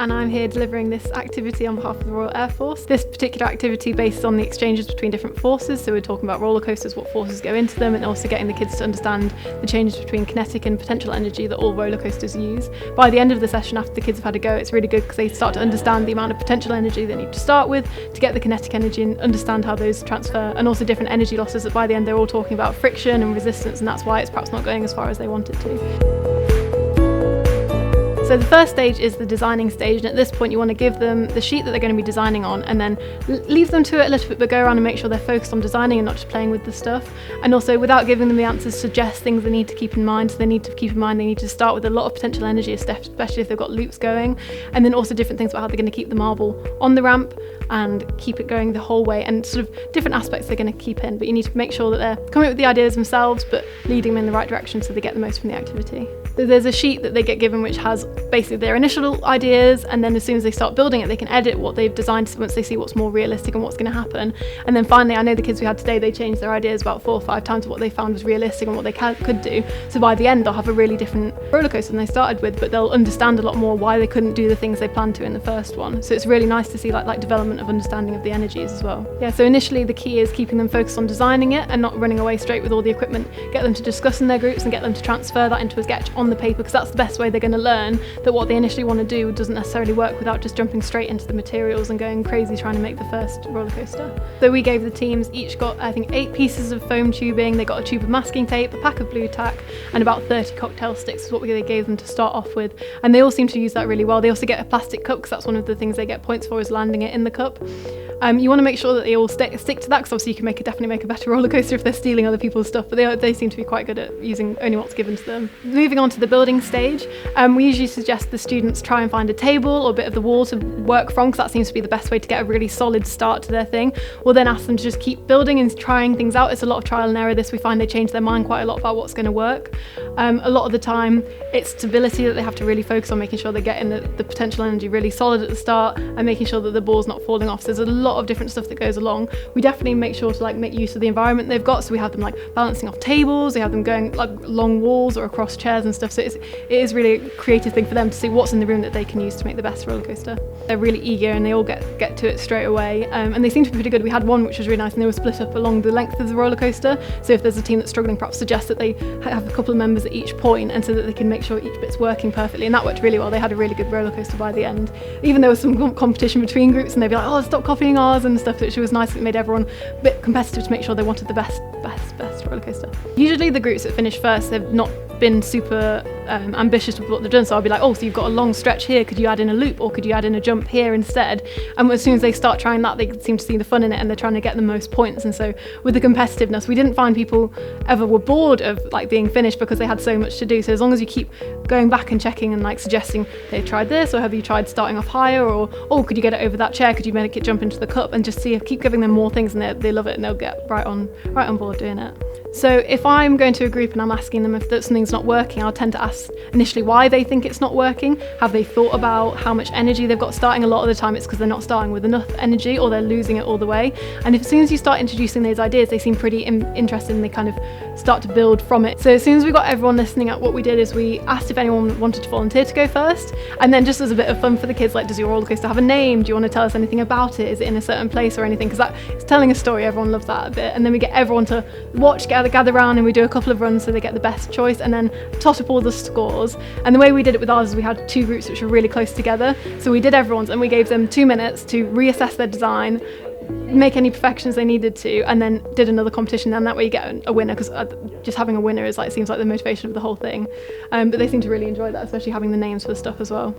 and I'm here delivering this activity on behalf of the Royal Air Force. This particular activity based on the exchanges between different forces, so we're talking about roller coasters, what forces go into them, and also getting the kids to understand the changes between kinetic and potential energy that all roller coasters use. By the end of the session, after the kids have had a go, it's really good because they start to understand the amount of potential energy they need to start with to get the kinetic energy and understand how those transfer, and also different energy losses that by the end they're all talking about friction and resistance, and that's why it's perhaps not going as far as they want it to. So the first stage is the designing stage, and at this point you want to give them the sheet that they're going to be designing on and then leave them to it a little bit, but go around and make sure they're focused on designing and not just playing with the stuff. And also, without giving them the answers, suggest things they need to keep in mind. So they need to keep in mind they need to start with a lot of potential energy, especially if they've got loops going, and then also different things about how they're going to keep the marble on the ramp and keep it going the whole way, and sort of different aspects they're going to keep in. But you need to make sure that they're coming up with the ideas themselves but leading them in the right direction so they get the most from the activity. So there's a sheet that they get given which has basically their initial ideas, and then as soon as they start building it they can edit what they've designed once they see what's more realistic and what's going to happen. And then finally, I know the kids we had today, they changed their ideas about 4 or 5 times of what they found was realistic and what they could do. So by the end they'll have a really different roller coaster than they started with, but they'll understand a lot more why they couldn't do the things they planned to in the first one. So it's really nice to see like development of understanding of the energies as well. Yeah, so initially the key is keeping them focused on designing it and not running away straight with all the equipment. Get them to discuss in their groups and get them to transfer that into a sketch on the paper, because that's the best way they're going to learn that what they initially want to do doesn't necessarily work without just jumping straight into the materials and going crazy trying to make the first roller coaster. So we gave the teams, each got I think 8 pieces of foam tubing, they got a tube of masking tape, a pack of blue tack, and about 30 cocktail sticks is what they gave them to start off with, and they all seem to use that really well. They also get a plastic cup because that's one of the things they get points for, is landing it in the cup. You want to make sure that they all stick to that, because obviously you can definitely make a better roller coaster if they're stealing other people's stuff, but they seem to be quite good at using only what's given to them. Moving on to the building stage, we usually suggest the students try and find a table or a bit of the wall to work from, because that seems to be the best way to get a really solid start to their thing. We'll then ask them to just keep building and trying things out. It's a lot of trial and error. We find they change their mind quite a lot about what's going to work. A lot of the time it's stability that they have to really focus on, making sure they're getting the potential energy really solid at the start and making sure that the ball's not falling off. So there's a lot of different stuff that goes along. We definitely make sure to make use of the environment they've got, so we have them balancing off tables, we have them going along walls or across chairs and stuff, so it is really a creative thing for them to see what's in the room that they can use to make the best roller coaster. They're really eager and they all get to it straight away, and they seem to be pretty good. We had one which was really nice and they were split up along the length of the roller coaster, so if there's a team that's struggling, perhaps suggest that they have a couple of members at each point, and so that they can make sure each bit's working perfectly, and that worked really well. They had a really good roller coaster by the end, even there was some competition between groups and they'd be like, oh, stop copying ours and stuff, which was nice. It made everyone a bit competitive to make sure they wanted the best roller coaster. Usually the groups that finish first have not been super ambitious with what they've done, so I'll be like, oh, so you've got a long stretch here, could you add in a loop or could you add in a jump here instead? And as soon as they start trying that, they seem to see the fun in it and they're trying to get the most points. And so with the competitiveness, we didn't find people ever were bored of being finished because they had so much to do. So as long as you keep going back and checking and suggesting they tried this, or have you tried starting off higher, or oh, could you get it over that chair, could you make it jump into the cup, and just keep giving them more things, and they love it and they'll get right on board doing it. So if I'm going to a group and I'm asking them if something's not working, I'll tend to ask initially why they think it's not working. Have they thought about how much energy they've got starting? A lot of the time it's because they're not starting with enough energy or they're losing it all the way. And as soon as you start introducing those ideas, they seem pretty interested and they kind of start to build from it. So as soon as we got everyone listening up, what we did is we asked if anyone wanted to volunteer to go first. And then just as a bit of fun for the kids, does your roller coaster have a name? Do you want to tell us anything about it? Is it in a certain place or anything? Because it's telling a story. Everyone loves that a bit. And then we get everyone to watch, gather around, and we do a couple of runs so they get the best choice, and then tot up all the scores. And the way we did it with ours is we had 2 groups which were really close together, so we did everyone's and we gave them 2 minutes to reassess their design, make any perfections they needed to, and then did another competition, and that way you get a winner, because just having a winner is seems like the motivation of the whole thing. But they seem to really enjoy that, especially having the names for the stuff as well.